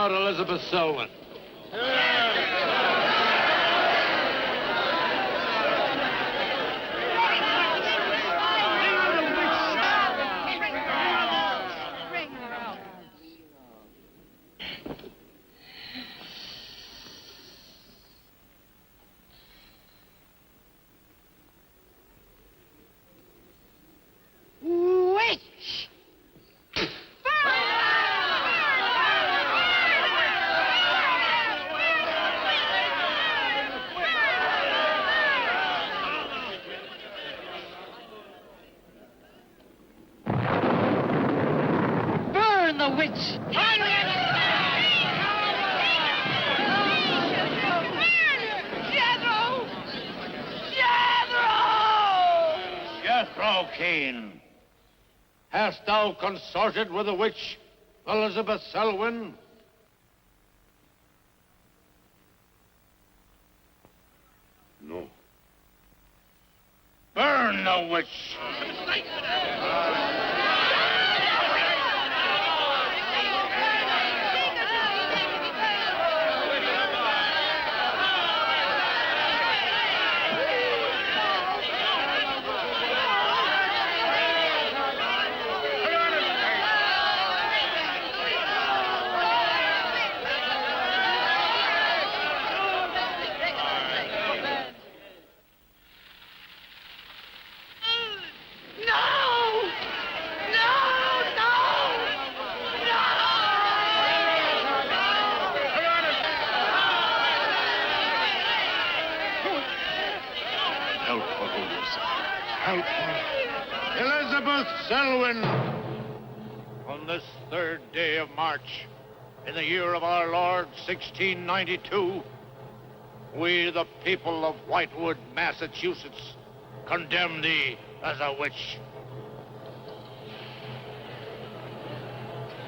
out Elizabeth Selwyn. Hast thou consorted with the witch, Elizabeth Selwyn? No. Burn the witch! Elizabeth Selwyn, on this 3rd day of March, in the year of our Lord, 1692, we, the people of Whitewood, Massachusetts, condemn thee as a witch.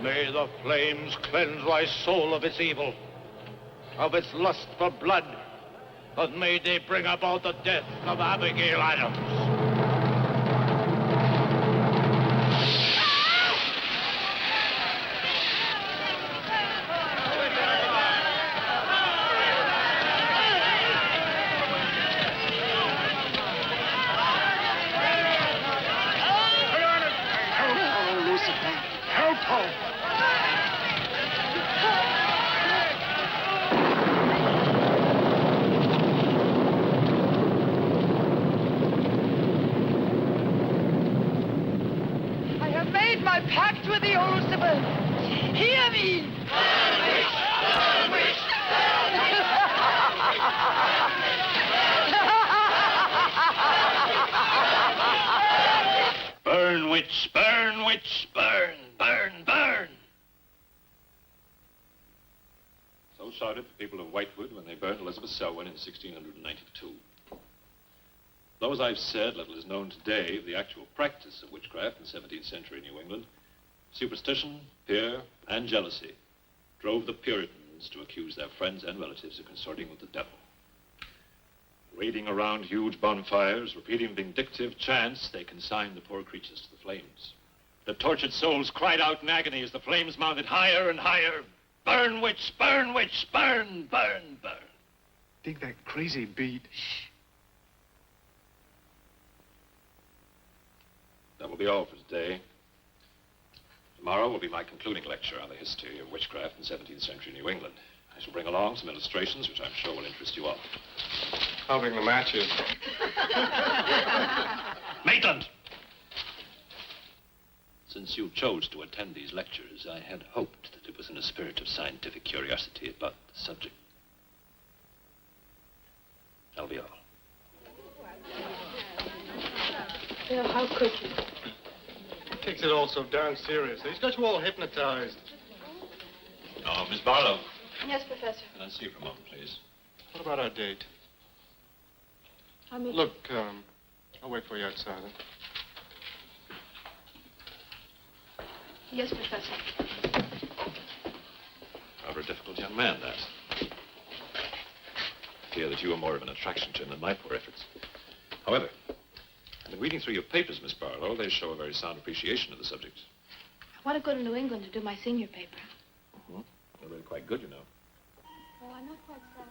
May the flames cleanse thy soul of its evil, of its lust for blood, but may they bring about the death of Abigail Adams. Selwyn in 1692. Though, as I've said, little is known today of the actual practice of witchcraft in 17th century New England, superstition, fear, and jealousy drove the Puritans to accuse their friends and relatives of consorting with the devil. Raiding around huge bonfires, repeating vindictive chants, they consigned the poor creatures to the flames. The tortured souls cried out in agony as the flames mounted higher and higher. Burn, witch, burn, witch, burn, burn, burn. Dig that crazy beat. Shh. That will be all for today. Tomorrow will be my concluding lecture on the history of witchcraft in 17th century New England. I shall bring along some illustrations which I'm sure will interest you all. I'll bring the matches. Maitland! Since you chose to attend these lectures, I had hoped that it was in a spirit of scientific curiosity about the subject. That'll be all. Bill, how could you? He takes it all so darn seriously. He's got you all hypnotized. Oh, Miss Barlow. Yes, Professor. Can I see you for a moment, please? What about our date? Look, I'll wait for you outside. Huh? Yes, Professor. Rather a difficult young man, that. I fear that you are more of an attraction to him than my poor efforts. However, in reading through your papers, Miss Barlow, they show a very sound appreciation of the subject. I want to go to New England to do my senior paper. Mm-hmm. They're really quite good, you know. Well, I'm not quite sad.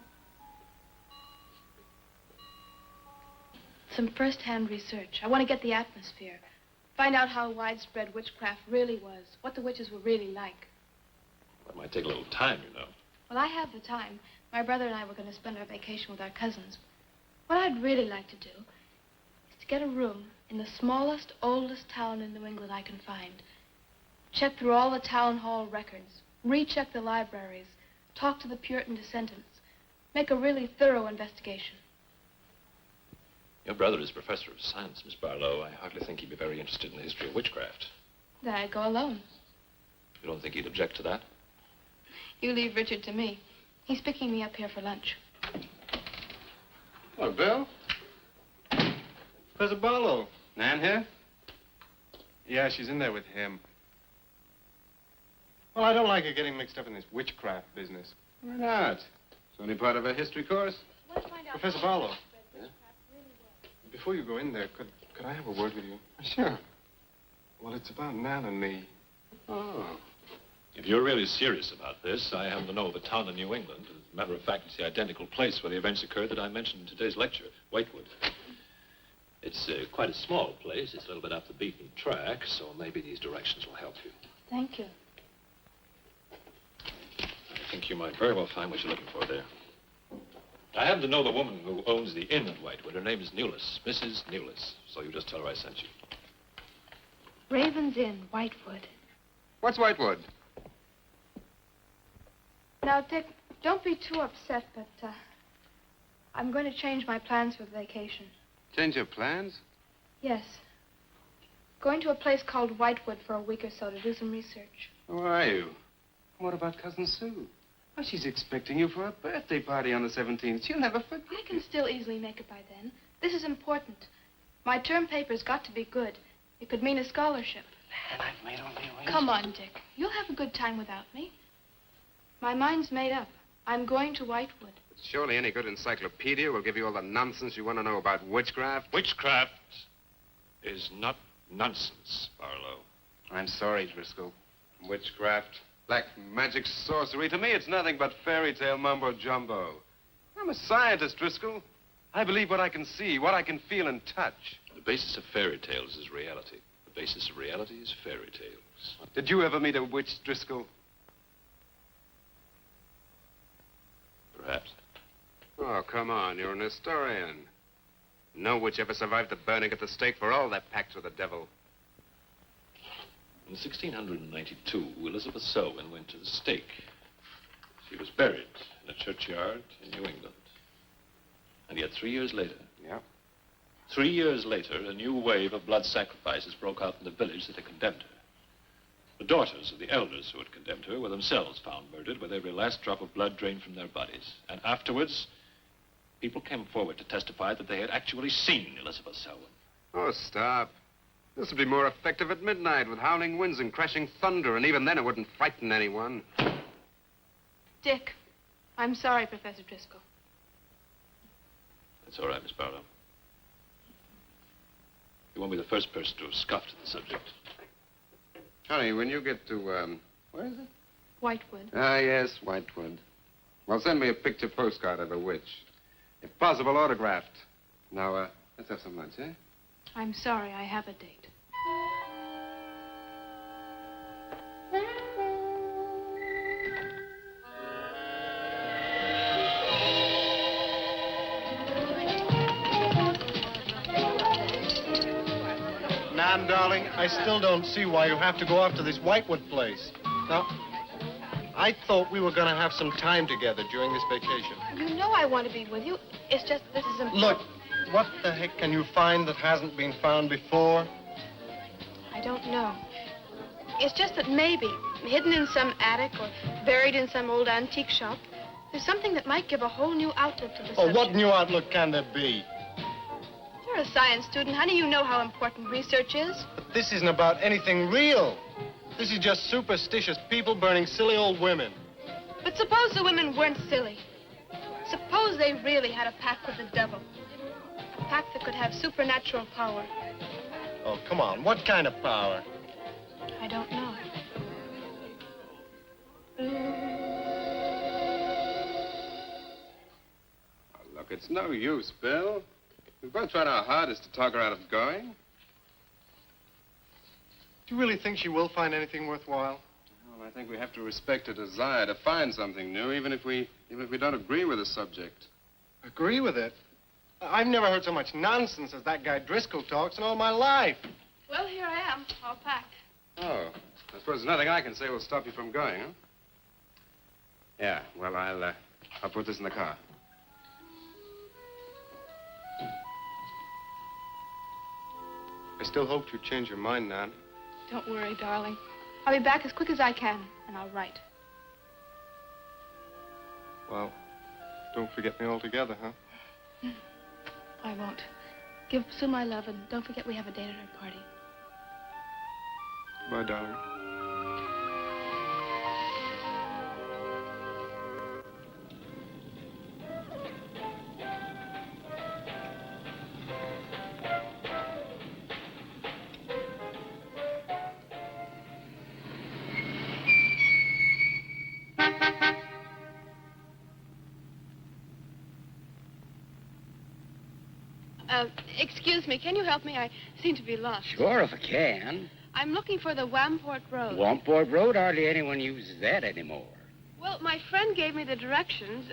Some first-hand research. I want to get the atmosphere. Find out how widespread witchcraft really was. What the witches were really like. That might take a little time, you know. Well, I have the time. My brother and I were going to spend our vacation with our cousins. What I'd really like to do is to get a room in the smallest, oldest town in New England I can find. Check through all the town hall records. Recheck the libraries. Talk to the Puritan descendants. Make a really thorough investigation. Your brother is professor of science, Miss Barlow. I hardly think he'd be very interested in the history of witchcraft. Then I'd go alone. You don't think he'd object to that? You leave Richard to me. He's picking me up here for lunch. Hello, Bill. Professor Barlow. Nan here? Yeah, she's in there with him. Well, I don't like her getting mixed up in this witchcraft business. Why not? It's only part of a history course. Let's find out. Professor Barlow. Before you go in there, could I have a word with you? Sure. Well, it's about Nan and me. Oh. If you're really serious about this, I happen to know of a town in New England. As a matter of fact, it's the identical place where the events occurred that I mentioned in today's lecture, Whitewood. It's quite a small place. It's a little bit off the beaten track, so maybe these directions will help you. Thank you. I think you might very well find what you're looking for there. I happen to know the woman who owns the inn at Whitewood. Her name is Newless, Mrs. Newless. So you just tell her I sent you. Raven's Inn, Whitewood. What's Whitewood? Now, Dick, don't be too upset, but I'm going to change my plans for the vacation. Change your plans? Yes. Going to a place called Whitewood for a week or so to do some research. Who are you? What about Cousin Sue? Well, she's expecting you for a birthday party on the 17th. She'll never forget. I can still easily make it by then. This is important. My term paper's got to be good. It could mean a scholarship. And I've made all the arrangements. Come on, Dick. You'll have a good time without me. My mind's made up. I'm going to Whitewood. Surely any good encyclopedia will give you all the nonsense you want to know about witchcraft. Witchcraft is not nonsense, Barlow. I'm sorry, Driscoll. Witchcraft, black magic, sorcery. To me, it's nothing but fairy tale mumbo-jumbo. I'm a scientist, Driscoll. I believe what I can see, what I can feel and touch. The basis of fairy tales is reality. The basis of reality is fairy tales. Did you ever meet a witch, Driscoll? Perhaps. Oh, come on. You're an historian. No witch ever survived the burning at the stake for all their pacts with the devil. In 1692, Elizabeth Selwyn went to the stake. She was buried in a churchyard in New England. And yet 3 years later... Yeah? 3 years later, a new wave of blood sacrifices broke out in the village that had condemned her. The daughters of the elders who had condemned her were themselves found murdered with every last drop of blood drained from their bodies. And afterwards, people came forward to testify that they had actually seen Elizabeth Selwyn. Oh, stop. This would be more effective at midnight with howling winds and crashing thunder, and even then it wouldn't frighten anyone. Dick, I'm sorry, Professor Driscoll. That's all right, Miss Barlow. You won't be the first person to have scoffed at the subject. Honey, when you get to, where is it? Whitewood. Ah, yes, Whitewood. Well, send me a picture postcard of a witch. If possible, autographed. Now, let's have some lunch, eh? I'm sorry, I have a date. Nan, darling, I still don't see why you have to go off to this Whitewood place. Now, I thought we were going to have some time together during this vacation. You know I want to be with you. It's just this is important. Look, what the heck can you find that hasn't been found before? I don't know. It's just that maybe, hidden in some attic or buried in some old antique shop, there's something that might give a whole new outlook to the Oh, subject. what new outlook can there be? You're a science student, honey. You know how important research is. But this isn't about anything real. This is just superstitious people burning silly old women. But suppose the women weren't silly. Suppose they really had a pact with the devil. A pact that could have supernatural power. Oh, come on. What kind of power? I don't know. It's no use, Bill. We've both tried our hardest to talk her out of going. Do you really think she will find anything worthwhile? Well, I think we have to respect her desire to find something new, even if we don't agree with the subject. Agree with it? I've never heard so much nonsense as that guy Driscoll talks in all my life. Well, here I am, all packed. Oh, I suppose there's nothing I can say will stop you from going, huh? Yeah, well, I'll put this in the car. I still hoped you'd change your mind, Nan. Don't worry, darling. I'll be back as quick as I can, and I'll write. Well, don't forget me altogether, huh? I won't. Give Sue my love, and don't forget we have a date at her party. Bye, darling. Excuse me, can you help me? I seem to be lost. Sure, if I can. I'm looking for the Wamport Road. Wamport Road, hardly anyone uses that anymore. Well, my friend gave me the directions.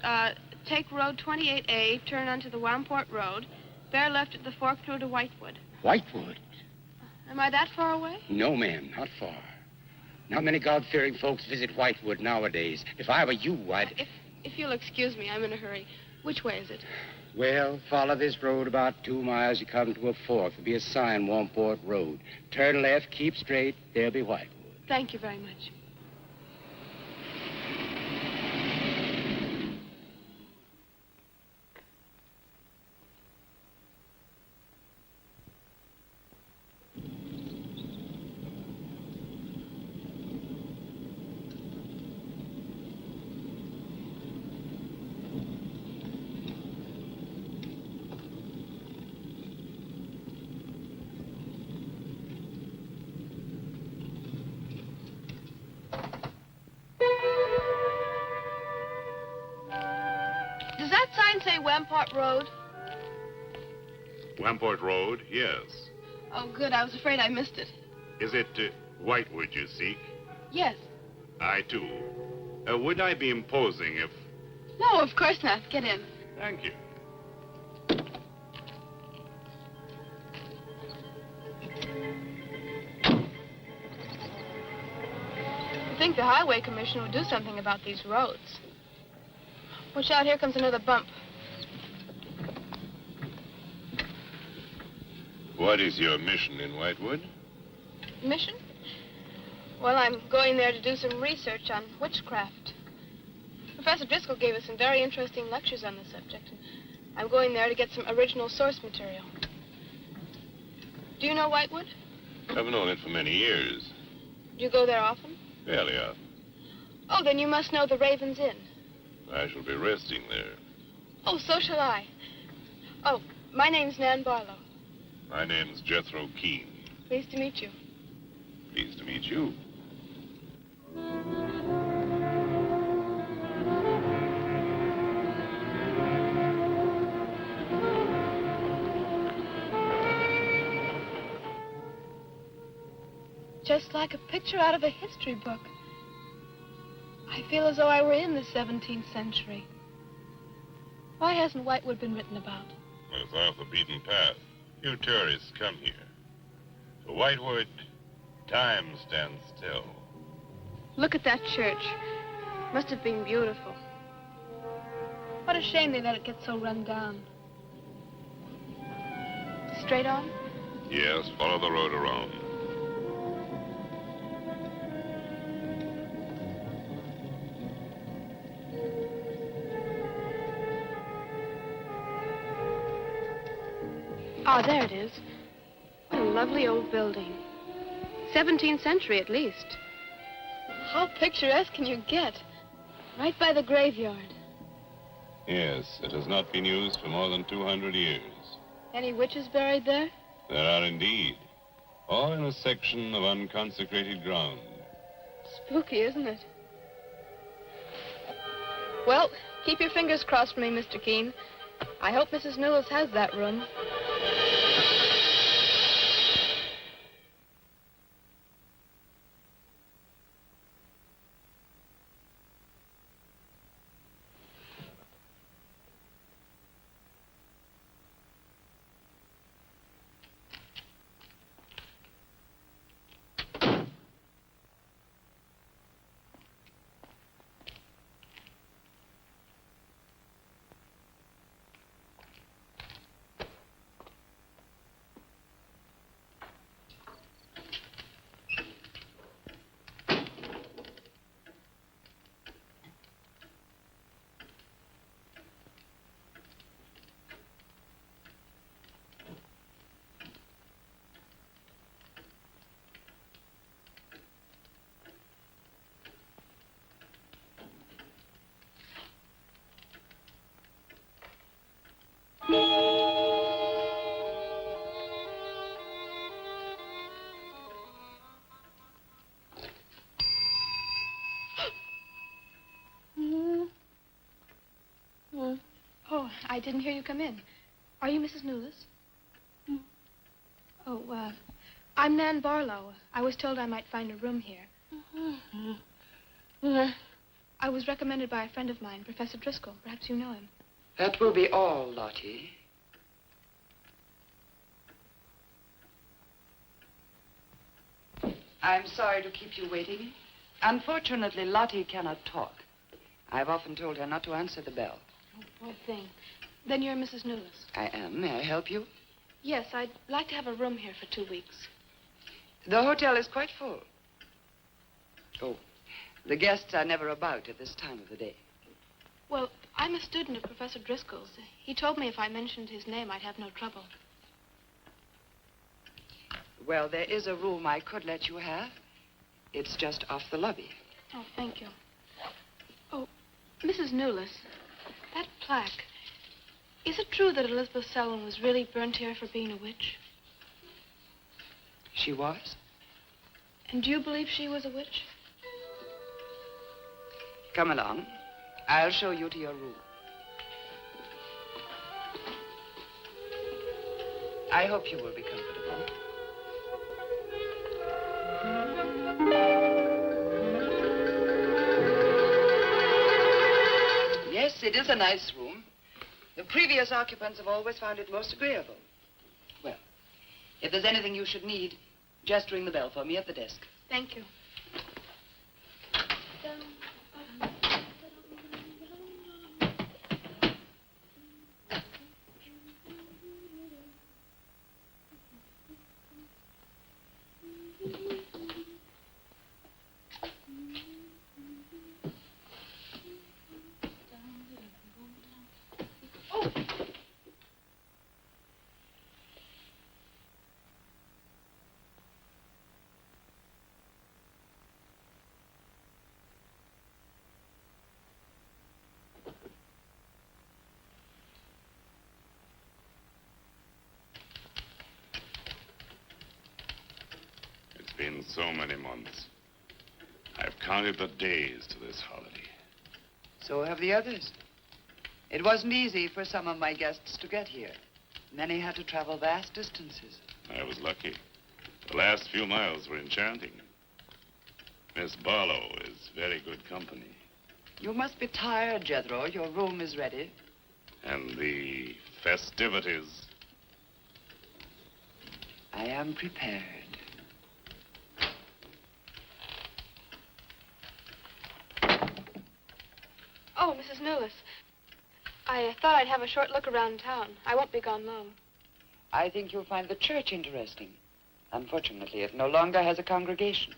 Take Road 28A, turn onto the Wamport Road, bear left at the fork through to Whitewood. Whitewood? Am I that far away? No, ma'am, not far. Not many God-fearing folks visit Whitewood nowadays. If I were you, I'd... If you'll excuse me, I'm in a hurry. Which way is it? Well, follow this road about 2 miles. You come to a fork. There'll be a sign, Wamport Road. Turn left, keep straight. There'll be Whitewood. Thank you very much. Does that sign say Wamport Road? Wamport Road, yes. Oh, good. I was afraid I missed it. Is it Whitewood you seek? Yes. I, too. Would I be imposing if... No, of course not. Get in. Thank you. I think the Highway Commission would do something about these roads. Watch out, here comes another bump. What is your mission in Whitewood? Mission? Well, I'm going there to do some research on witchcraft. Professor Driscoll gave us some very interesting lectures on the subject, and I'm going there to get some original source material. Do you know Whitewood? I've known it for many years. Do you go there often? Fairly often. Oh, then you must know the Raven's Inn. I shall be resting there. Oh, so shall I. Oh, my name's Nan Barlow. My name's Jethro Keene. Pleased to meet you. Pleased to meet you. Just like a picture out of a history book. I feel as though I were in the 17th century. Why hasn't Whitewood been written about? It's off the beaten path. Few tourists come here. To Whitewood, time stands still. Look at that church. Must have been beautiful. What a shame they let it get so run down. Straight on? Yes, follow the road around. Ah, there it is. What a lovely old building. 17th century at least. How picturesque can you get? Right by the graveyard. Yes, it has not been used for more than 200 years. Any witches buried there? There are indeed. All in a section of unconsecrated ground. Spooky, isn't it? Well, keep your fingers crossed for me, Mr. Keene. I hope Mrs. Newell has that room. Oh, I didn't hear you come in. Are you Mrs. Newless? Oh, I'm Nan Barlow. I was told I might find a room here. I was recommended by a friend of mine, Professor Driscoll. Perhaps you know him. That will be all, Lottie. I'm sorry to keep you waiting. Unfortunately, Lottie cannot talk. I've often told her not to answer the bell. Oh, poor thing. Then you're Mrs. Newless. I am. May I help you? Yes, I'd like to have a room here for 2 weeks. The hotel is quite full. Oh, the guests are never about at this time of the day. Well, I'm a student of Professor Driscoll's. He told me if I mentioned his name, I'd have no trouble. Well, there is a room I could let you have. It's just off the lobby. Oh, thank you. Oh, Mrs. Newless, that plaque. Is it true that Elizabeth Selwyn was really burnt here for being a witch? She was? And do you believe she was a witch? Come along. I'll show you to your room. I hope you will be comfortable. Yes, it is a nice room. The previous occupants have always found it most agreeable. Well, if there's anything you should need, just ring the bell for me at the desk. Thank you. It's been so many months. I've counted the days to this holiday. So have the others. It wasn't easy for some of my guests to get here. Many had to travel vast distances. I was lucky. The last few miles were enchanting. Miss Barlow is very good company. You must be tired, Jethro. Your room is ready. And the festivities. I am prepared. Oh, Mrs. Newless. I thought I'd have a short look around town. I won't be gone long. I think you'll find the church interesting. Unfortunately, it no longer has a congregation.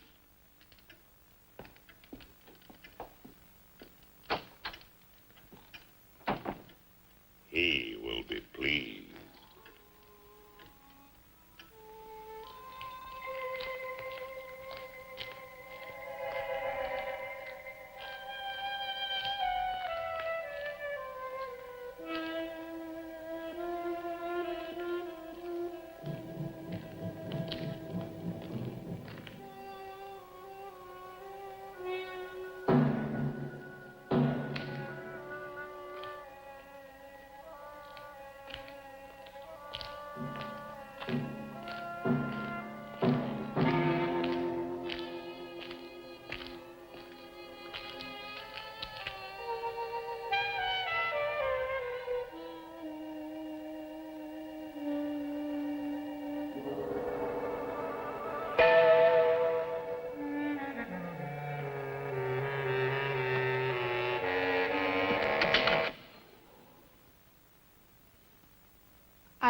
He will be pleased.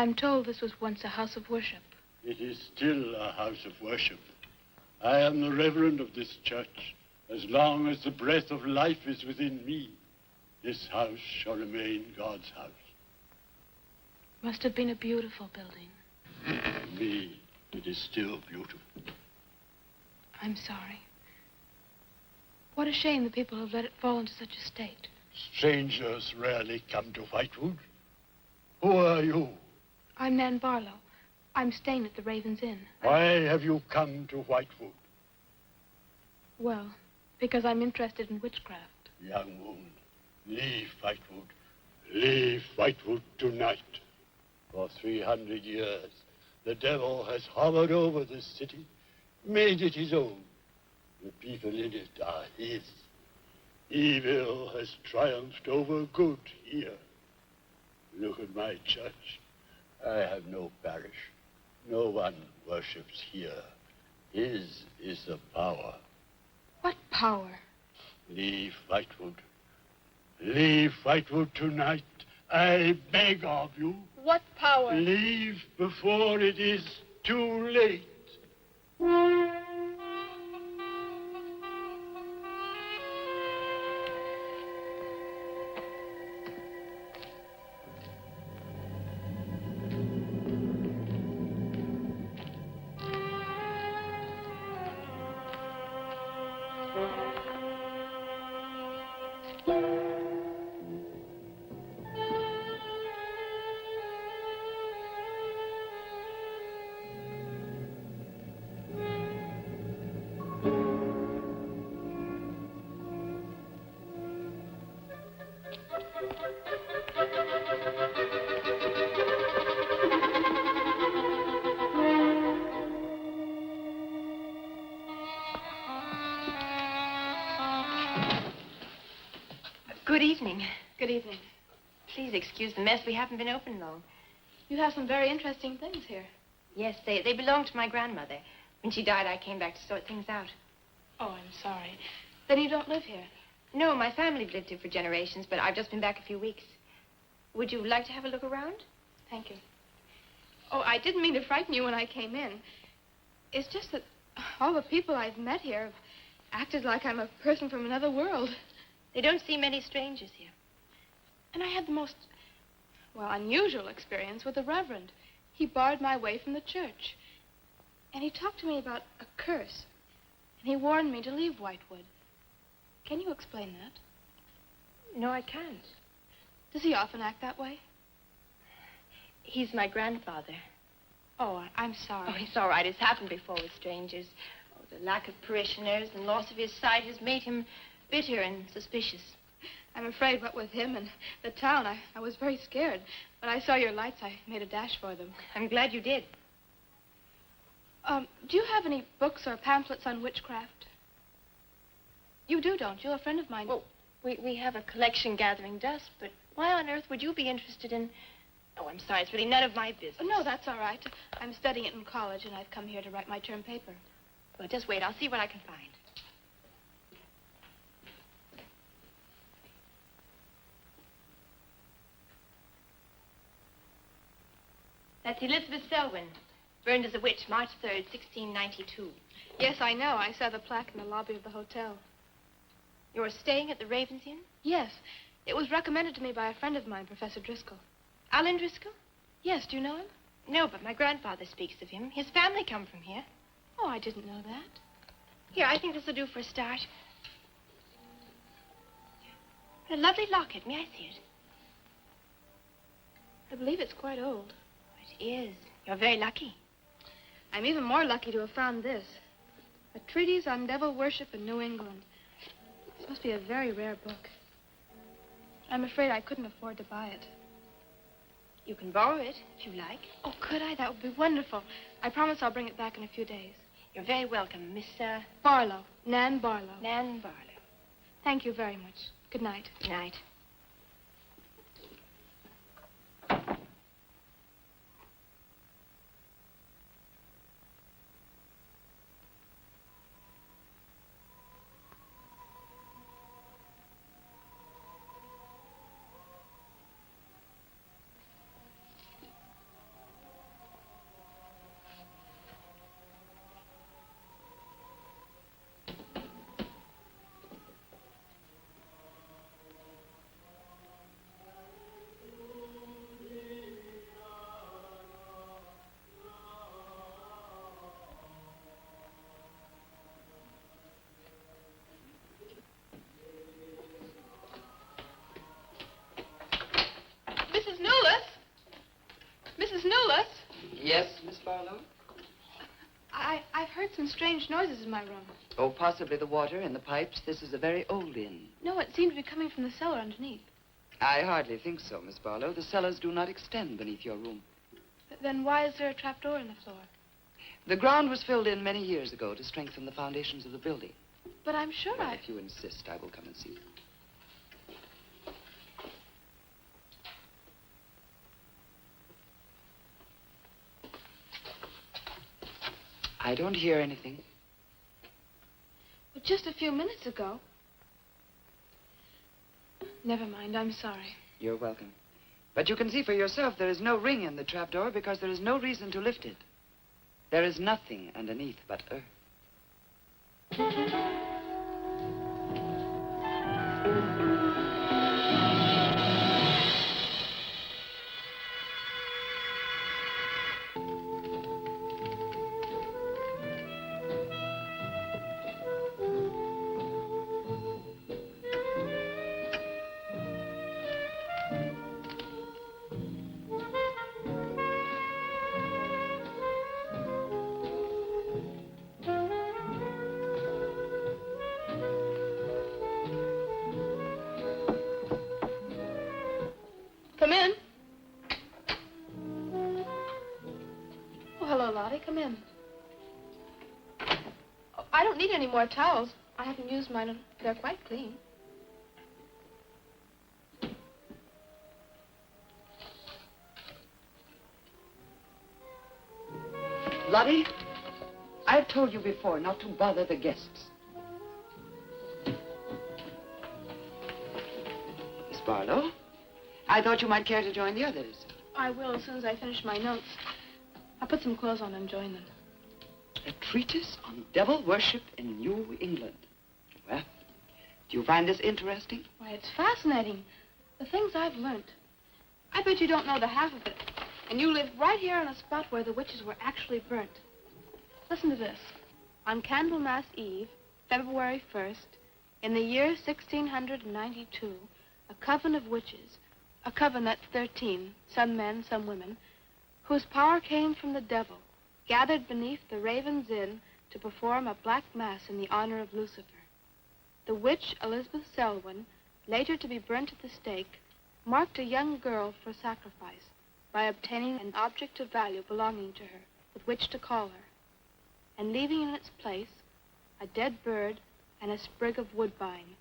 I'm told this was once a house of worship. It is still a house of worship. I am the reverend of this church. As long as the breath of life is within me, this house shall remain God's house. Must have been a beautiful building. To me, it is still beautiful. I'm sorry. What a shame the people have let it fall into such a state. Strangers rarely come to Whitewood. Who are you? I'm Nan Barlow. I'm staying at the Raven's Inn. Why have you come to Whitewood? Well, because I'm interested in witchcraft. Young woman, leave Whitewood. Leave Whitewood tonight. For 300 years, the devil has hovered over this city, made it his own. The people in it are his. Evil has triumphed over good here. Look at my church. I have no parish. No one worships here. His is the power. What power? Leave Whitewood. Leave Whitewood tonight. I beg of you. What power? Leave before it is too late. Good evening. Good evening. Please excuse the mess. We haven't been open long. You have some very interesting things here. Yes, they belong to my grandmother. When she died, I came back to sort things out. Oh, I'm sorry. Then you don't live here? No, my family lived here for generations, but I've just been back a few weeks. Would you like to have a look around? Thank you. Oh, I didn't mean to frighten you when I came in. It's just that all the people I've met here have acted like I'm a person from another world. They don't see many strangers here. And I had the most, well, unusual experience with the Reverend. He barred my way from the church. And he talked to me about a curse. And he warned me to leave Whitewood. Can you explain that? No, I can't. Does he often act that way? He's my grandfather. Oh, I'm sorry. Oh, it's all right. It's happened before with strangers. Oh, the lack of parishioners and loss of his sight has made him bitter and suspicious. I'm afraid what with him and the town, I was very scared. When I saw your lights, I made a dash for them. I'm glad you did. Do you have any books or pamphlets on witchcraft? You do, don't you? A friend of mine... Well, we have a collection gathering dust, but why on earth would you be interested in... Oh, I'm sorry. It's really none of my business. Oh, no, that's all right. I'm studying it in college, and I've come here to write my term paper. Well, just wait. I'll see what I can find. That's Elizabeth Selwyn, burned as a witch, March 3rd, 1692. Yes, I know. I saw the plaque in the lobby of the hotel. You're staying at the Raven's Inn? Yes. It was recommended to me by a friend of mine, Professor Driscoll. Alan Driscoll? Yes, do you know him? No, but my grandfather speaks of him. His family come from here. Oh, I didn't know that. Here, I think this will do for a start. What a lovely locket. May I see it? I believe it's quite old. It is. You're very lucky. I'm even more lucky to have found this. A treatise on devil worship in New England. This must be a very rare book. I'm afraid I couldn't afford to buy it. You can borrow it, if you like. Oh, could I? That would be wonderful. I promise I'll bring it back in a few days. You're very welcome, Miss, Barlow. Nan Barlow. Nan Barlow. Thank you very much. Good night. Good night. Barlow? I've heard some strange noises in my room. Oh, possibly the water in the pipes. This is a very old inn. No, it seemed to be coming from the cellar underneath. I hardly think so, Miss Barlow. The cellars do not extend beneath your room. Then why is there a trapdoor in the floor? The ground was filled in many years ago to strengthen the foundations of the building. But I'm sure Well, if you insist, I will come and see you. I don't hear anything. But just a few minutes ago. Never mind, I'm sorry. You're welcome. But you can see for yourself there is no ring in the trapdoor because there is no reason to lift it. There is nothing underneath but earth. Come in. Oh, hello, Lottie. Come in. Oh, I don't need any more towels. I haven't used mine, and they're quite clean. Lottie, I've told you before not to bother the guests. Miss Barlow, I thought you might care to join the others. I will as soon as I finish my notes. I'll put some clothes on and join them. A treatise on devil worship in New England. Well, do you find this interesting? Why, it's fascinating. The things I've learned. I bet you don't know the half of it. And you live right here on a spot where the witches were actually burnt. Listen to this. On Candlemas Eve, February 1st, in the year 1692, a coven of witches, a coven that's 13, some men, some women, whose power came from the devil, gathered beneath the Raven's Inn to perform a black mass in the honor of Lucifer. The witch, Elizabeth Selwyn, later to be burnt at the stake, marked a young girl for sacrifice by obtaining an object of value belonging to her with which to call her, and leaving in its place a dead bird and a sprig of woodbine.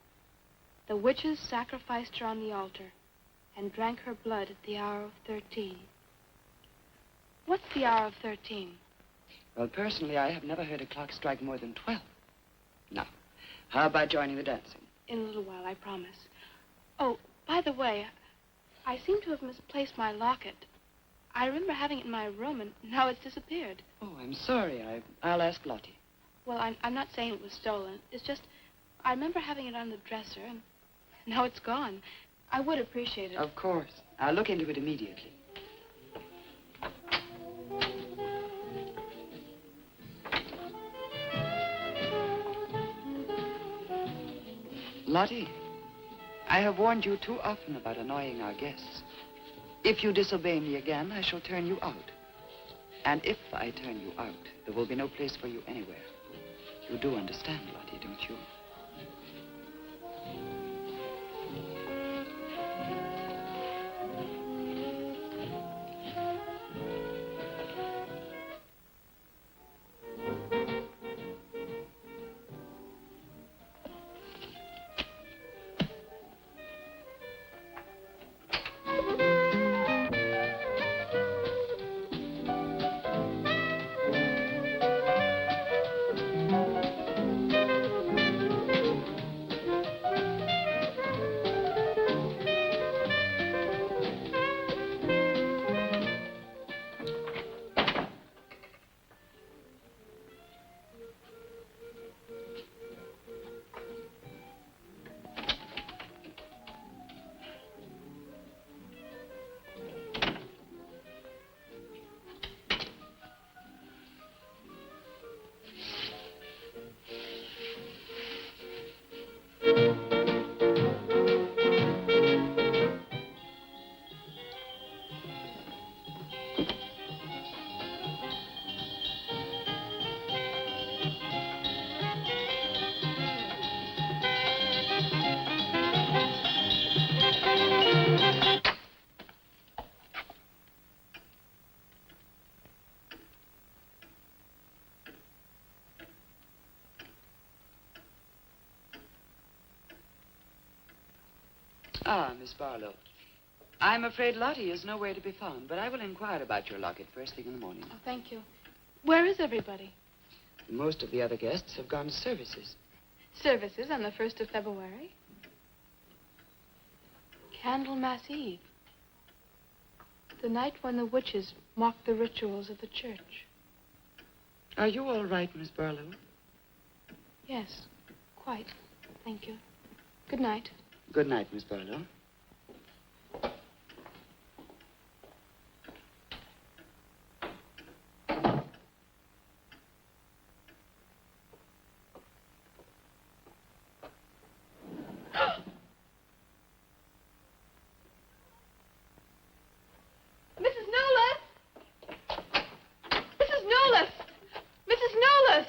The witches sacrificed her on the altar and drank her blood at the hour of 13. What's the hour of 13? Well, personally, I have never heard a clock strike more than 12. Now, how about joining the dancing? In a little while, I promise. Oh, by the way, I seem to have misplaced my locket. I remember having it in my room, and now it's disappeared. Oh, I'm sorry. I'll ask Lottie. Well, I'm not saying it was stolen. It's just, I remember having it on the dresser, and now it's gone. I would appreciate it. Of course. I'll look into it immediately. Lottie, I have warned you too often about annoying our guests. If you disobey me again, I shall turn you out. And if I turn you out, there will be no place for you anywhere. You do understand, Lottie, don't you? Ah, Miss Barlow. I'm afraid Lottie is nowhere to be found, but I will inquire about your locket first thing in the morning. Oh, thank you. Where is everybody? Most of the other guests have gone to services. Services on the 1st of February. Candlemas Eve. The night when the witches mocked the rituals of the church. Are you all right, Miss Barlow? Yes, quite. Thank you. Good night. Good night, Miss Barlow. Mrs. Nolas! Mrs. Nolas! Mrs. Nolas!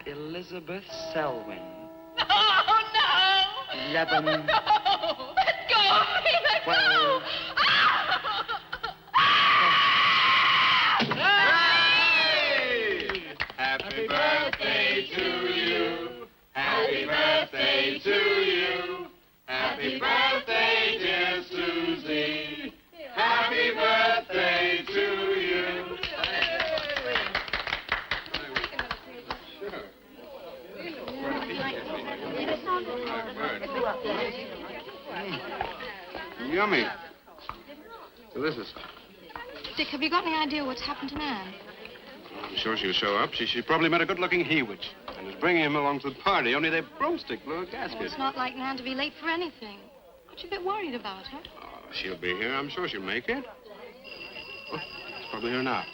Elizabeth Selwyn. No, no! 11. No! Let go of me! Let 12. go! Hey! Happy birthday to you. Happy birthday to you. Happy birthday, dear Susie. Happy birthday to you. Yummy. Delicious. Dick, have you got any idea what's happened to Nan? I'm sure she'll show up. She probably met a good-looking he-witch. I was bringing him along to the party, only their broomstick blew a Well, gasket. it's not like Nan to be late for anything. Aren't you a bit worried about her? Oh, she'll be here. I'm sure she'll make it. Oh, she's probably here now.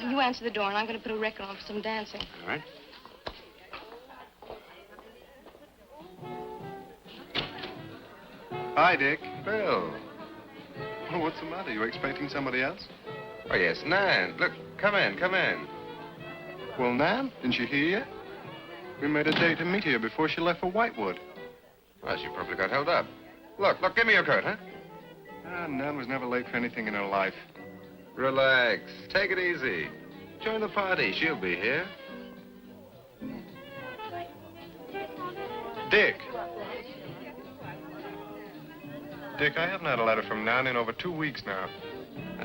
You answer the door, and I'm going to put a record on for some dancing. All right. Hi, Dick. Bill. Oh, what's the matter? You expecting somebody else? Oh, yes, Nan. Look, come in, come in. Well, Nan, didn't she hear you? We made a date to meet here before she left for Whitewood. Well, she probably got held up. Look, give me your coat, huh? Nan was never late for anything in her life. Relax. Take it easy. Join the party. She'll be here. Dick. Dick, I haven't had a letter from Nan in over 2 weeks now.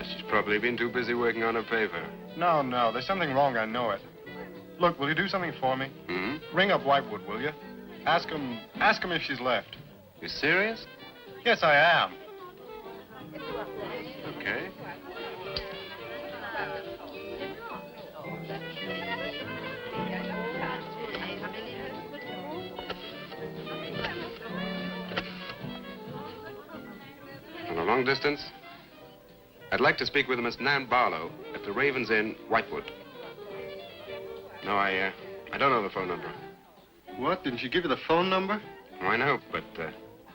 She's probably been too busy working on her paper. No, there's something wrong, I know it. Look, will you do something for me? Mm-hmm. Ring up Whitewood, will you? Ask him if she's left. You serious? Yes, I am. Okay. On a long distance, I'd like to speak with Miss Nan Barlow at the Raven's Inn, Whitewood. No, I don't know the phone number. What? Didn't she give you the phone number? Oh, I know, but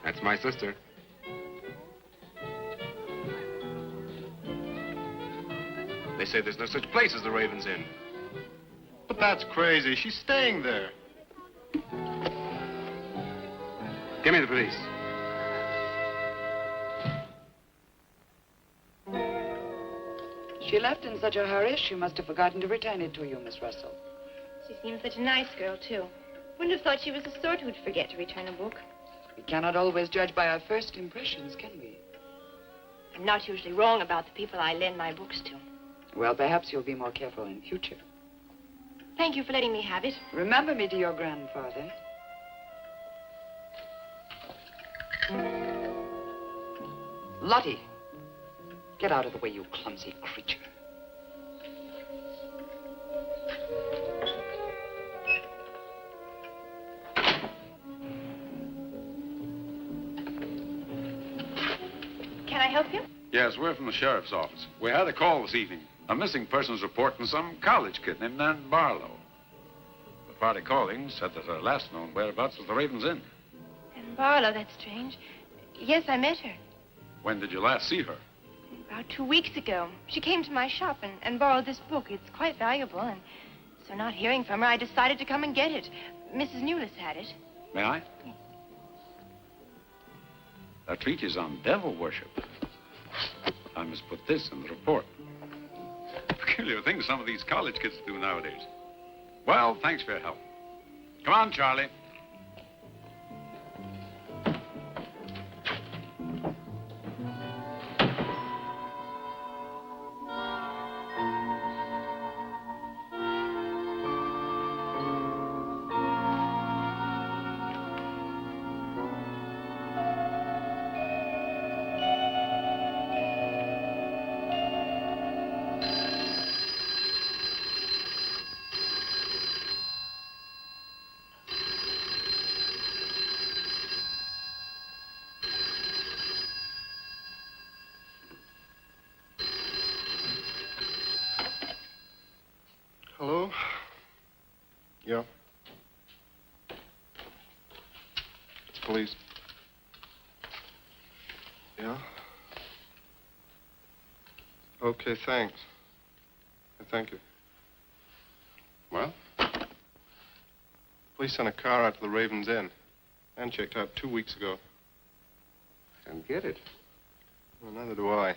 that's my sister. They say there's no such place as the Raven's Inn. But that's crazy. She's staying there. Give me the police. She left in such a hurry, she must have forgotten to return it to you, Miss Russell. She seems such a nice girl, too. Wouldn't have thought she was the sort who'd forget to return a book. We cannot always judge by our first impressions, can we? I'm not usually wrong about the people I lend my books to. Well, perhaps you'll be more careful in future. Thank you for letting me have it. Remember me to your grandfather. Lottie, get out of the way, you clumsy creature. Can I help you? Yes, we're from the sheriff's office. We had a call this evening. A missing persons report from some college kid named Nan Barlow. The party calling said that her last known whereabouts was the Raven's Inn. And Barlow, that's strange. Yes, I met her. When did you last see her? About 2 weeks ago. She came to my shop and borrowed this book. It's quite valuable, and so not hearing from her, I decided to come and get it. Mrs. Newless had it. May I? That treatise on devil worship. I must put this in the report. Peculiar things some of these college kids do nowadays. Well, thanks for your help. Come on, Charlie. Hello? Yeah. It's police. Yeah? Okay, thanks. Thank you. Well? Police sent a car out to the Raven's Inn. And checked out 2 weeks ago. Don't get it. Well, neither do I.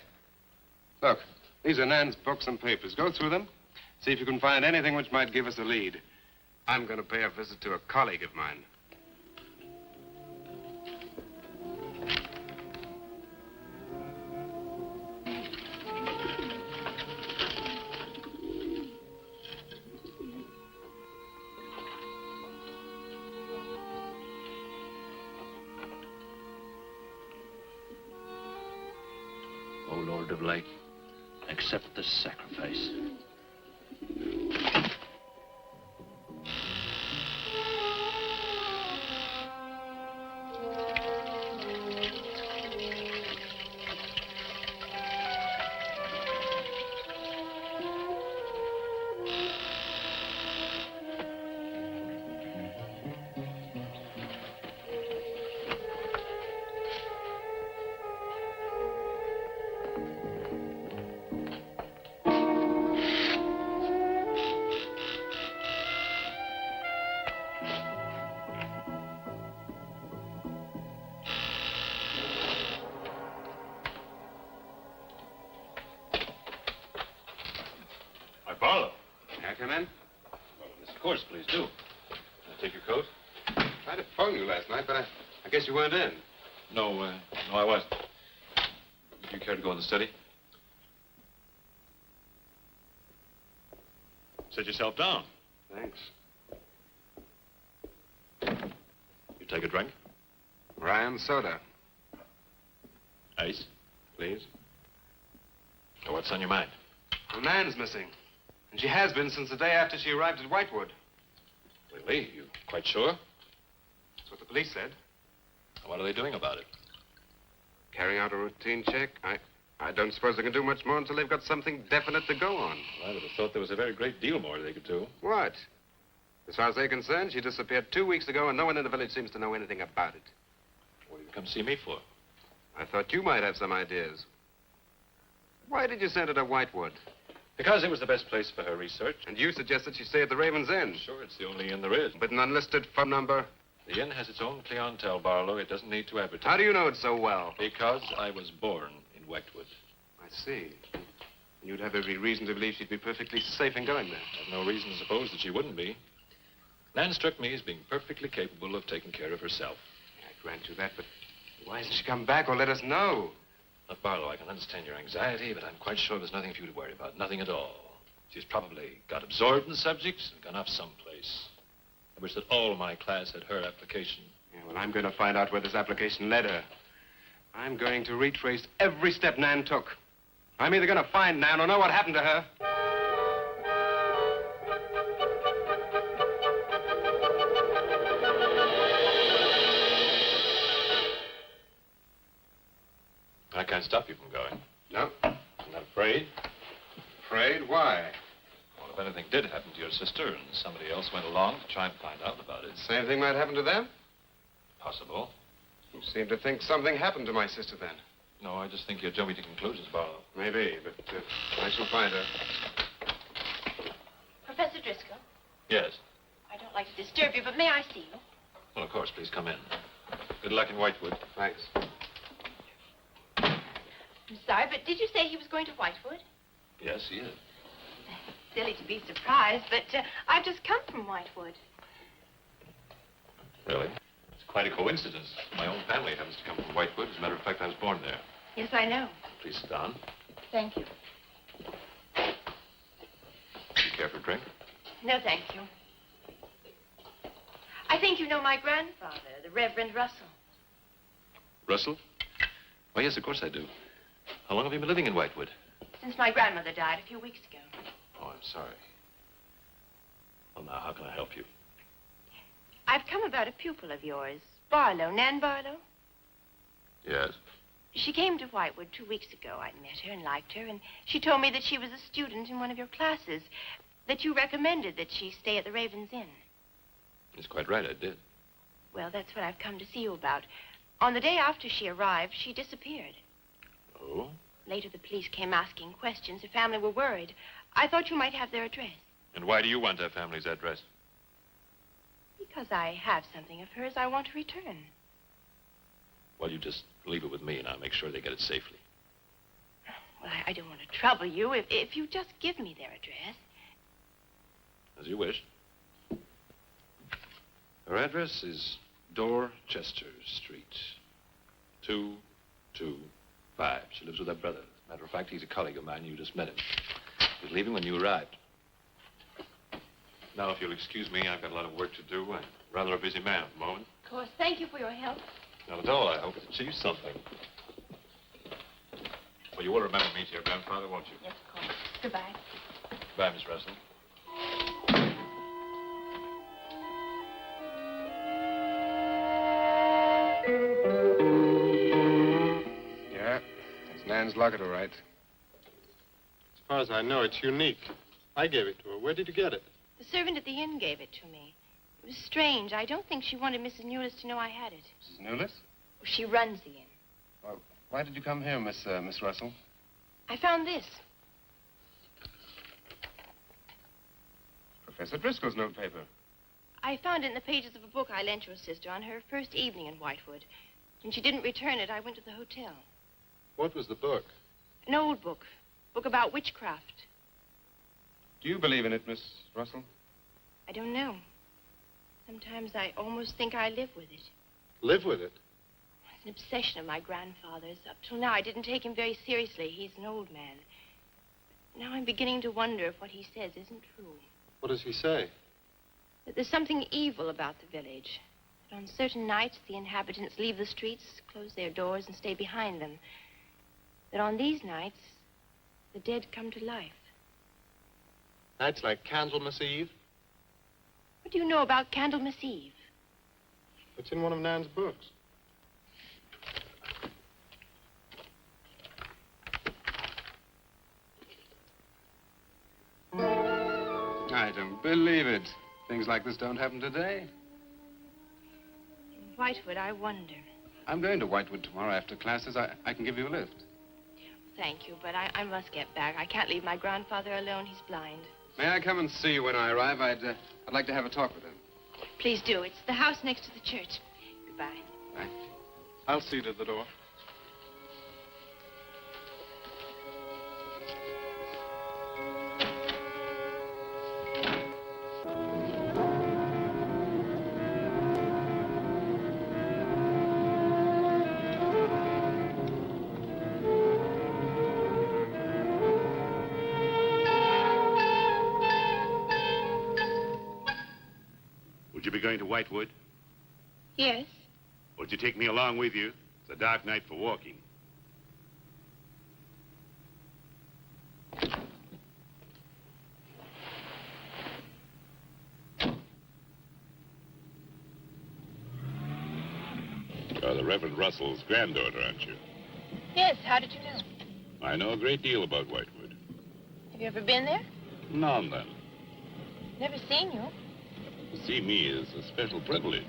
Look, these are Nan's books and papers. Go through them. See if you can find anything which might give us a lead. I'm going to pay a visit to a colleague of mine. O Lord of Light, accept this sacrifice. course, please do. Can I take your coat? I tried to phone you last night, but I guess you weren't in. No, I wasn't. Would you care to go in the study? Sit yourself down. Thanks. You take a drink? Ryan soda. Ice? Please. Now, what's on your mind? Well, Nan's missing. And she has been since the day after she arrived at Whitewood. Really? You quite sure? That's what the police said. What are they doing about it? Carrying out a routine check. I don't suppose they can do much more until they've got something definite to go on. Well, I would have thought there was a very great deal more they could do. What? As far as they're concerned, she disappeared 2 weeks ago, and no one in the village seems to know anything about it. What did you come see me for? I thought you might have some ideas. Why did you send her to Whitewood? Because it was the best place for her research. And you suggested she stay at the Raven's Inn. Sure, it's the only inn there is. With an unlisted phone number? The inn has its own clientele, Barlow. It doesn't need to advertise. How do you know it so well? Because I was born in Whitewood. I see. You'd have every reason to believe she'd be perfectly safe in going there. I've no reason to suppose that she wouldn't be. Nan struck me as being perfectly capable of taking care of herself. I grant you that, but why hasn't she come back or let us know? Look, Barlow, I can understand your anxiety, but I'm quite sure there's nothing for you to worry about. Nothing at all. She's probably got absorbed in the subject and gone off someplace. I wish that all my class had her application. Yeah, well, I'm going to find out where this application led her. I'm going to retrace every step Nan took. I'm either going to find Nan or know what happened to her. I can't stop you from going. No. I'm not afraid. Afraid? Why? Well, if anything did happen to your sister and somebody else went along to try and find out about it. Same thing might happen to them? Possible. You seem to think something happened to my sister then. No, I just think you're jumping to conclusions, Barlow. Maybe, but I shall find her. Professor Driscoll, Yes. I don't like to disturb you, but may I see you? Well, of course, please come in. Good luck in Whitewood. Thanks. I'm sorry, but did you say he was going to Whitewood? Yes, he is. Silly to be surprised, but I've just come from Whitewood. Really? It's quite a coincidence. My own family happens to come from Whitewood. As a matter of fact, I was born there. Yes, I know. Please sit down. Thank you. Do you care for a drink? No, thank you. I think you know my grandfather, the Reverend Russell. Russell? Why, yes, of course I do. How long have you been living in Whitewood? Since my grandmother died a few weeks ago. Oh, I'm sorry. Well, now, how can I help you? I've come about a pupil of yours, Barlow, Nan Barlow. Yes? She came to Whitewood 2 weeks ago. I met her and liked her, and she told me that she was a student in one of your classes, that you recommended that she stay at the Raven's Inn. That's quite right, I did. Well, that's what I've come to see you about. On the day after she arrived, she disappeared. Oh? Later, the police came asking questions. Her family were worried. I thought you might have their address. And why do you want her family's address? Because I have something of hers I want to return. Well, you just leave it with me, and I'll make sure they get it safely. Well, I don't want to trouble you if you just give me their address. As you wish. Her address is Dorchester Street, 225. She lives with her brother. As a matter of fact, he's a colleague of mine. You just met him. He was leaving when you arrived. Now, if you'll excuse me, I've got a lot of work to do. I'm rather a busy man at the moment. Of course. Thank you for your help. Not at all. I hope it achieves something. Well, you will remember me to your grandfather, won't you? Yes, of course. Goodbye. Goodbye, Miss Russell. Yeah, that's Nan's locket, all right. As far as I know, it's unique. I gave it to her. Where did you get it? The servant at the inn gave it to me. It was strange. I don't think she wanted Mrs. Newless to know I had it. Mrs. Newless? She runs the inn. Well, why did you come here, Miss Russell? I found this. Professor Driscoll's notepaper. I found it in the pages of a book I lent your sister on her first evening in Whitewood. When she didn't return it, I went to the hotel. What was the book? An old book about witchcraft. Do you believe in it, Miss Russell? I don't know. Sometimes I almost think I live with it. Live with it? It's an obsession of my grandfather's. Up till now, I didn't take him very seriously. He's an old man. Now I'm beginning to wonder if what he says isn't true. What does he say? That there's something evil about the village. That on certain nights, the inhabitants leave the streets, close their doors, and stay behind them. That on these nights, the dead come to life. Nights like Candlemas Eve? What do you know about Candlemas Eve? It's in one of Nan's books. I don't believe it. Things like this don't happen today. In Whitewood, I wonder. I'm going to Whitewood tomorrow after classes. I can give you a lift. Thank you, but I must get back. I can't leave my grandfather alone. He's blind. May I come and see you when I arrive? I'd like to have a talk with him. Please do. It's the house next to the church. Goodbye. Bye. I'll see you at the door. Would you be going to Whitewood? Yes? Would you take me along with you? It's a dark night for walking. You're the Reverend Russell's granddaughter, aren't you? Yes. How did you know? I know a great deal about Whitewood. Have you ever been there? Now and then. Never seen you. To see me is a special privilege.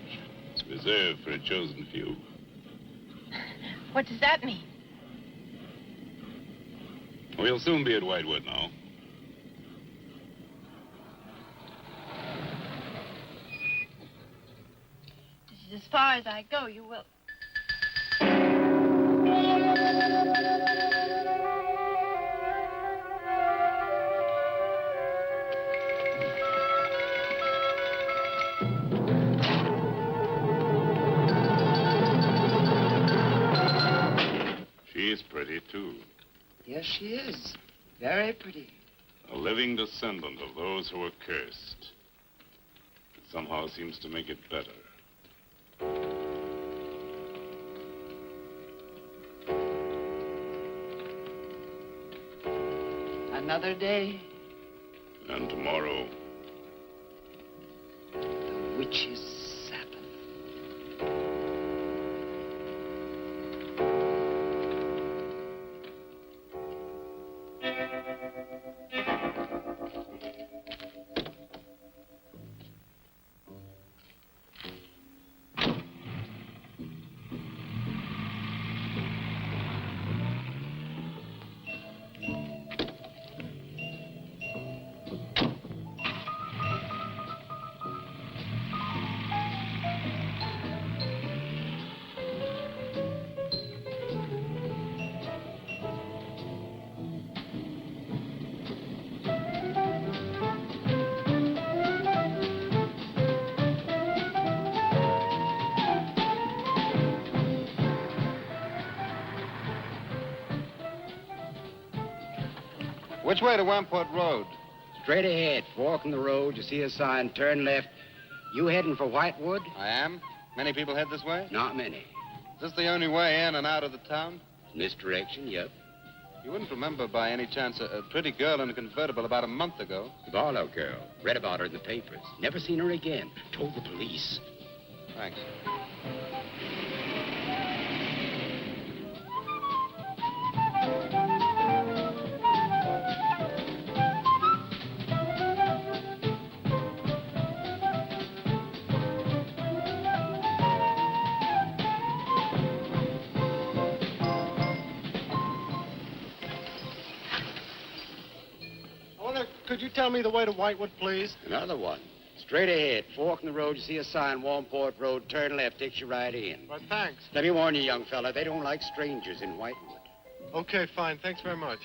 It's reserved for a chosen few. What does that mean? We'll soon be at Whitewood now. This is as far as I go. You will. She's pretty, too. Yes, she is. Very pretty. A living descendant of those who were cursed. It somehow seems to make it better. Another day. And tomorrow, The witch's Sabbath. Which way to Wamport Road? Straight ahead. Fork in the road. You see a sign. Turn left. You heading for Whitewood? I am. Many people head this way? Not many. Is this the only way in and out of the town? In this direction, yep. You wouldn't remember by any chance a pretty girl in a convertible about a month ago? Barlow girl. Read about her in the papers. Never seen her again. Told the police. Thanks. Could you tell me the way to Whitewood, please? Another one. Straight ahead. Fork in the road. You see a sign. Wamport Road. Turn left. Takes you right in. Well, thanks. Let me warn you, young fella. They don't like strangers in Whitewood. Okay, fine. Thanks very much.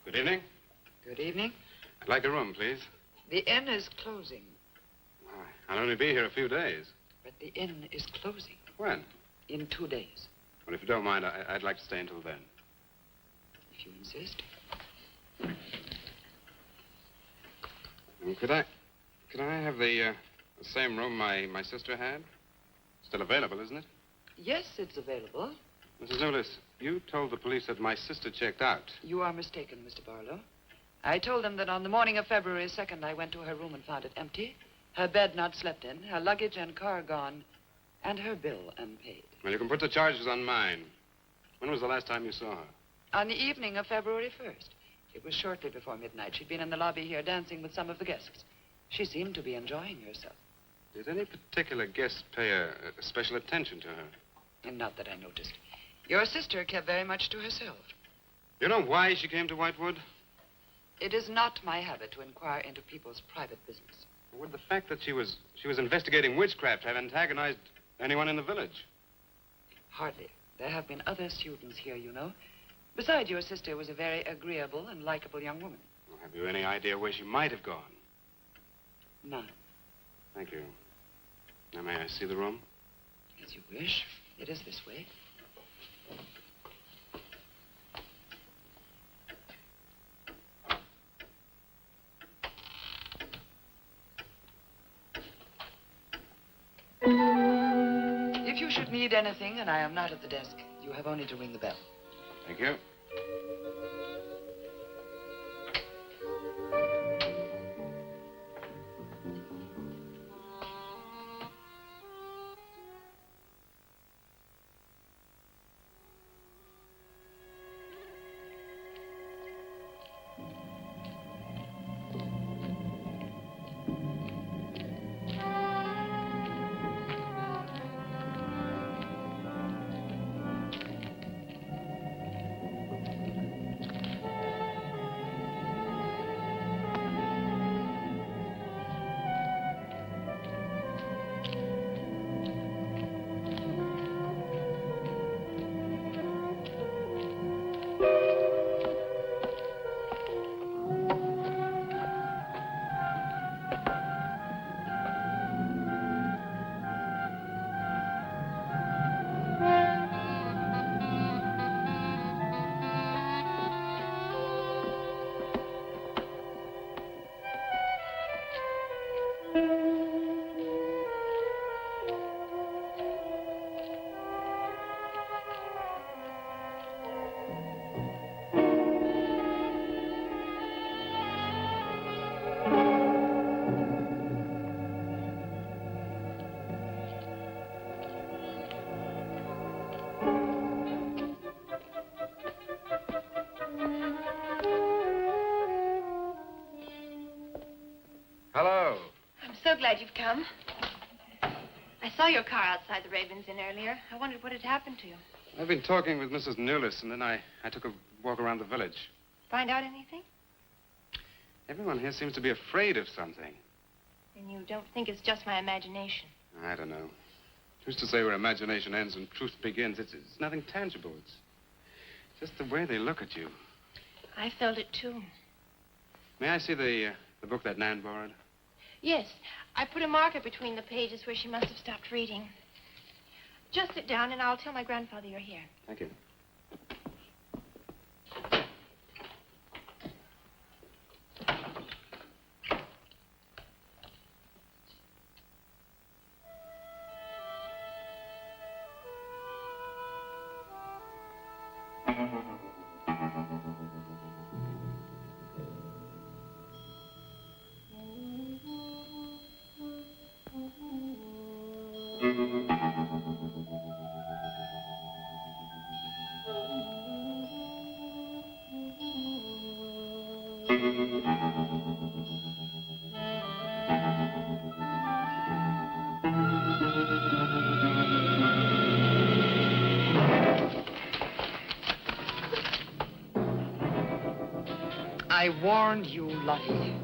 Good evening. Good evening. I'd like a room, please. The inn is closing. Why, I'll only be here a few days. But the inn is closing. When? In 2 days. Well, if you don't mind, I'd like to stay until then. If you insist. Could I have the same room my sister had? Still available, isn't it? Yes, it's available. Mrs. Newless, you told the police that my sister checked out. You are mistaken, Mr. Barlow. I told them that on the morning of February 2nd, I went to her room and found it empty, her bed not slept in, her luggage and car gone, and her bill unpaid. Well, you can put the charges on mine. When was the last time you saw her? On the evening of February 1st. It was shortly before midnight. She'd been in the lobby here dancing with some of the guests. She seemed to be enjoying herself. Did any particular guest pay a special attention to her? And not that I noticed. Your sister kept very much to herself. You know why she came to Whitewood? It is not my habit to inquire into people's private business. Would the fact that she was investigating witchcraft have antagonized anyone in the village? Hardly. There have been other students here, you know. Besides, your sister was a very agreeable and likable young woman. Well, have you any idea where she might have gone? None. Thank you. Now, may I see the room? As you wish. It is this way. If you should need anything and I am not at the desk, you have only to ring the bell. Thank you. Hello. I'm so glad you've come. I saw your car outside the Ravens Inn earlier. I wondered what had happened to you. I've been talking with Mrs. Newless, and then I took a walk around the village. Find out anything? Everyone here seems to be afraid of something. And you don't think it's just my imagination? I don't know. Who's to say where imagination ends and truth begins? It's nothing tangible. It's just the way they look at you. I felt it, too. May I see the book that Nan borrowed? Yes. I put a marker between the pages where she must have stopped reading. Just sit down, and I'll tell my grandfather you're here. Thank you. I warned you, Lottie.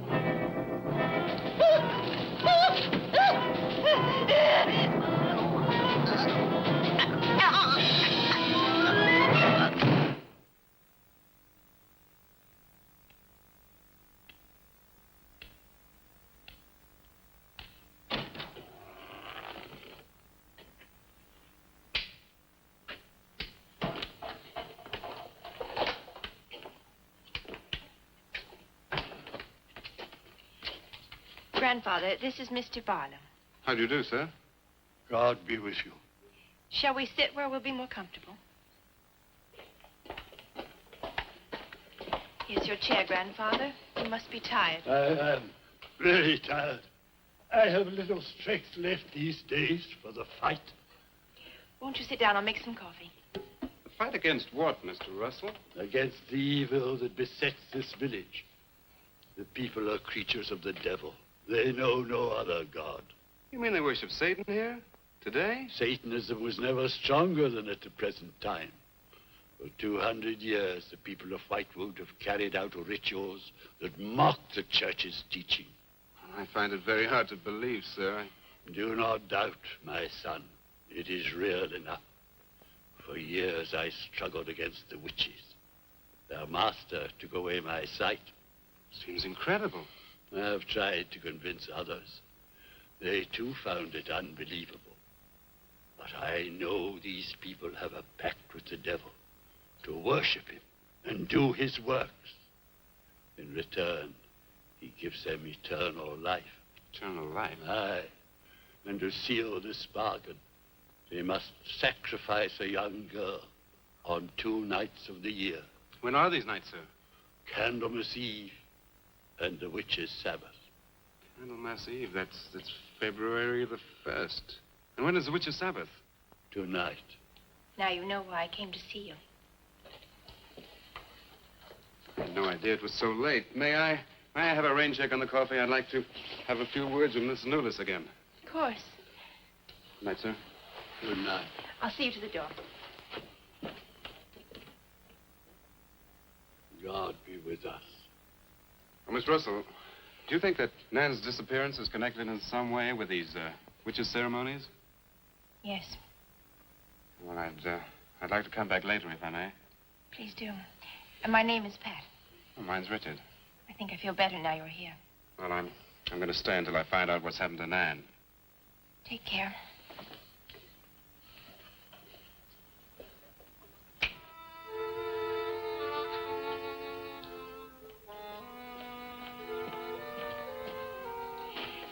Grandfather, this is Mr. Barlow. How do you do, sir? God be with you. Shall we sit where we'll be more comfortable? Here's your chair, Grandfather. You must be tired. I am very tired. I have little strength left these days for the fight. Won't you sit down? I'll make some coffee. The fight against what, Mr. Russell? Against the evil that besets this village. The people are creatures of the devil. They know no other god. You mean they worship Satan here? Today? Satanism was never stronger than at the present time. For 200 years, the people of Whitewood have carried out rituals that mock the church's teaching. I find it very hard to believe, sir. Do not doubt, my son. It is real enough. For years, I struggled against the witches. Their master took away my sight. Seems incredible. I have tried to convince others. They, too, found it unbelievable. But I know these people have a pact with the devil to worship him and do his works. In return, he gives them eternal life. Eternal life? Aye. And to seal this bargain, they must sacrifice a young girl on 2 nights of the year. When are these nights, sir? Candlemas Eve and the witch's Sabbath. Candlemas Eve, that's February the 1st. And when is the witch's Sabbath? Tonight. Now you know why I came to see you. I had no idea it was so late. May I have a rain check on the coffee? I'd like to have a few words with Miss Newless again. Of course. Good night, sir. Good night. I'll see you to the door. God be with us. Oh, Miss Russell, do you think that Nan's disappearance is connected in some way with these witches' ceremonies? Yes. Well, I'd like to come back later, if I may. Please do. And my name is Pat. Oh, mine's Richard. I think I feel better now you're here. Well, I'm going to stay until I find out what's happened to Nan. Take care.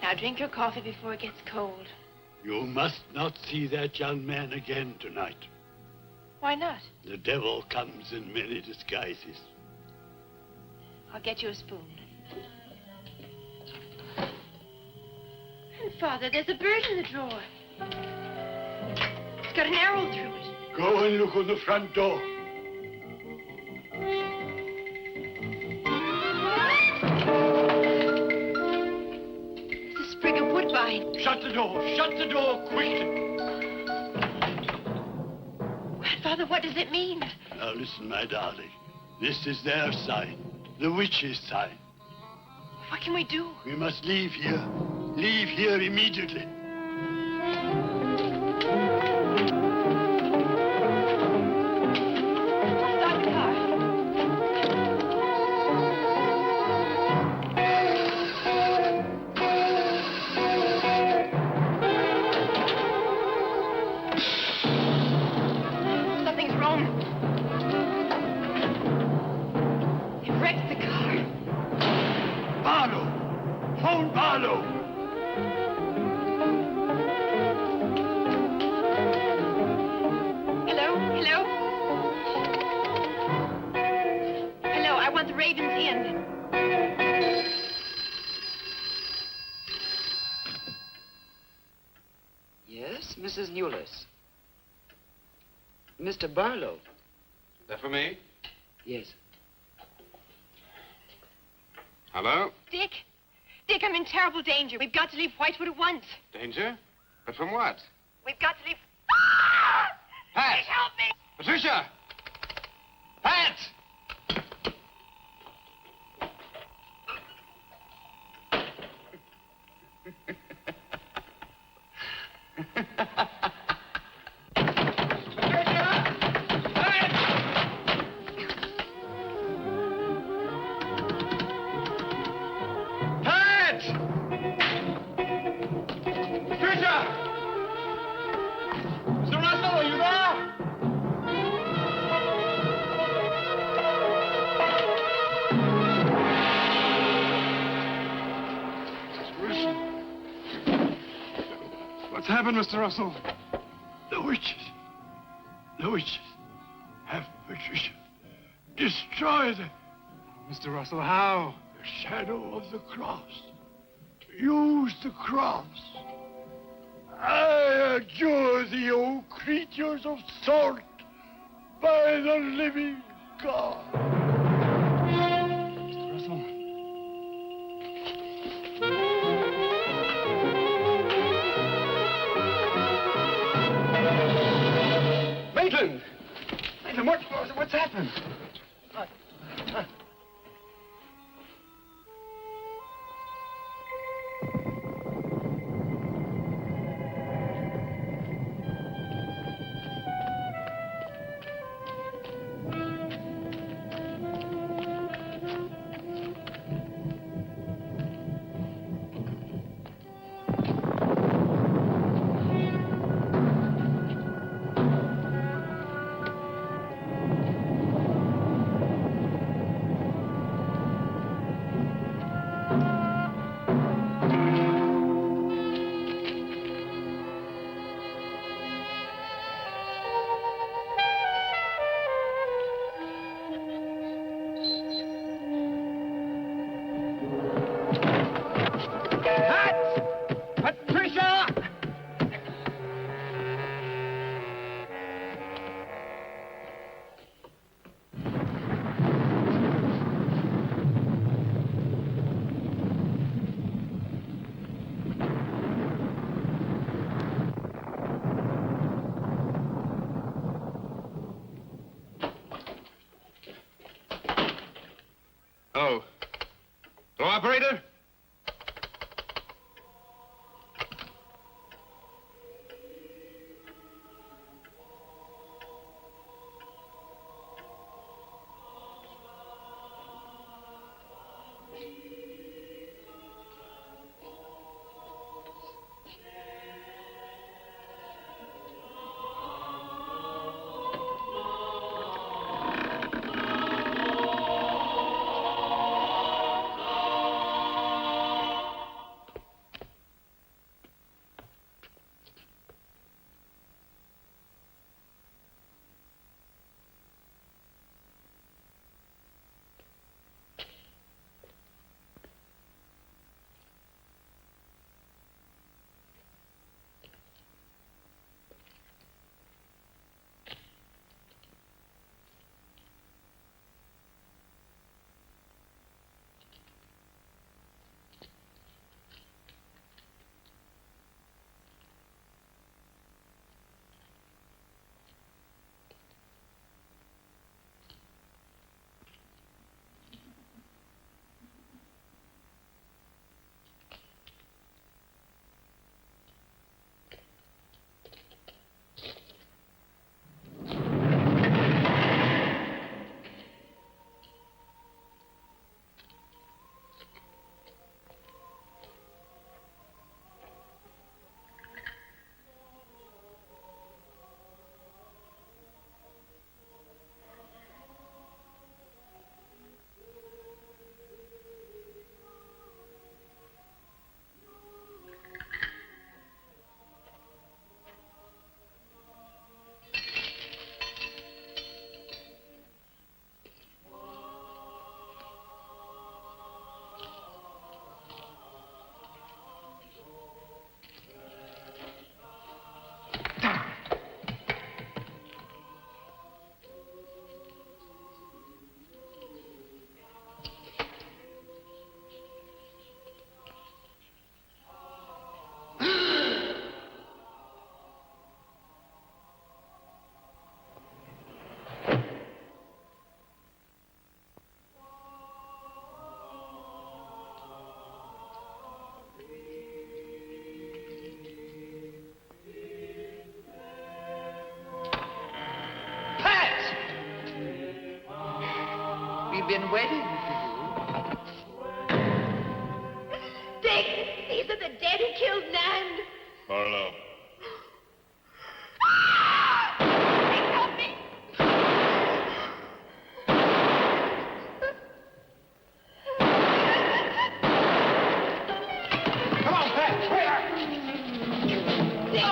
Now drink your coffee before it gets cold. You must not see that young man again tonight. Why not? The devil comes in many disguises. I'll get you a spoon. And Father, there's a bird in the drawer. It's got an arrow through it. Go and look on the front door. It's a sprig of woodbine. Shut the door. Shut the door quickly. Grandfather, what does it mean? Now listen, my darling. This is their sign. The witch's sign. What can we do? We must leave here. Leave here immediately. Stop the car. Something's wrong. It wrecked the car. Barlow! Phone Barlow! Hello? Hello? Hello, I want the Raven's Inn. Yes, Mrs. Newless. Mr. Barlow. Is that for me? Yes. Hello? Dick? Dick, I'm in terrible danger. We've got to leave Whitewood at once. Danger? But from what? We've got to leave... Pat! Please help me! Patricia! Pat! happened, Mr. Russell? The witches. The witches have Patricia. Destroy them. Mr. Russell, how? The shadow of the cross. Use the cross. I adjure thee, O creatures of salt, by the living God. Mr. Russell. Maitland! Maitland, what's happened? Patricia! Hello. Hello, operator? We've been waiting for Dick, these are the dead who killed Nan. Marlowe. Dick, help me. Come on, Pat, hurry up! Dick,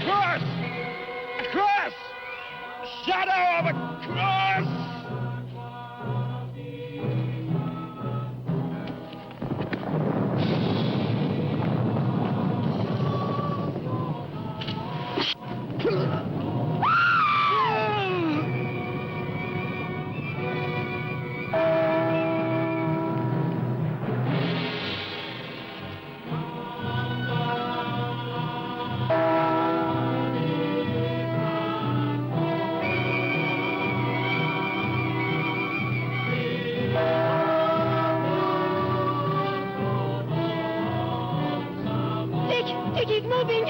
cross! A cross! The shadow of a cross! Dick, he's moving.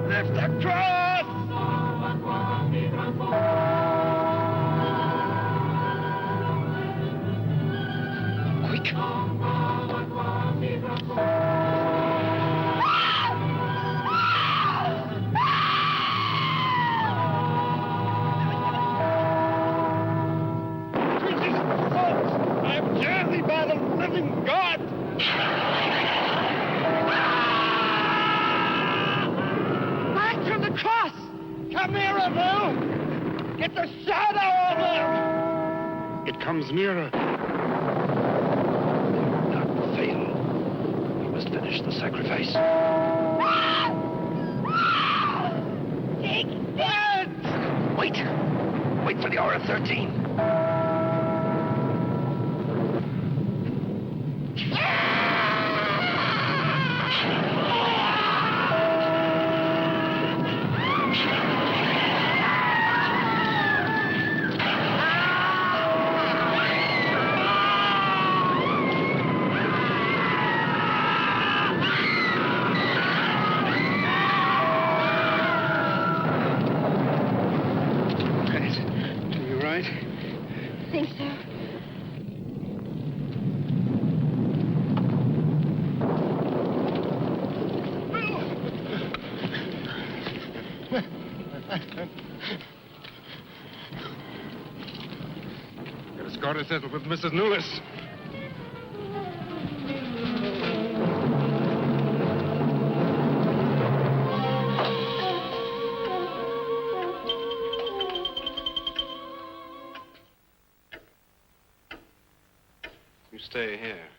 Lift the cross! Quick. I am jersey by the living God! Back from the cross! Come nearer, Bill! Get the shadow of it! It comes nearer. Not fail. We must finish the sacrifice. Dick! Wait! Wait for the hour of 13. You right? I think so. Get a score to settle with Mrs. Lewis. You stay here.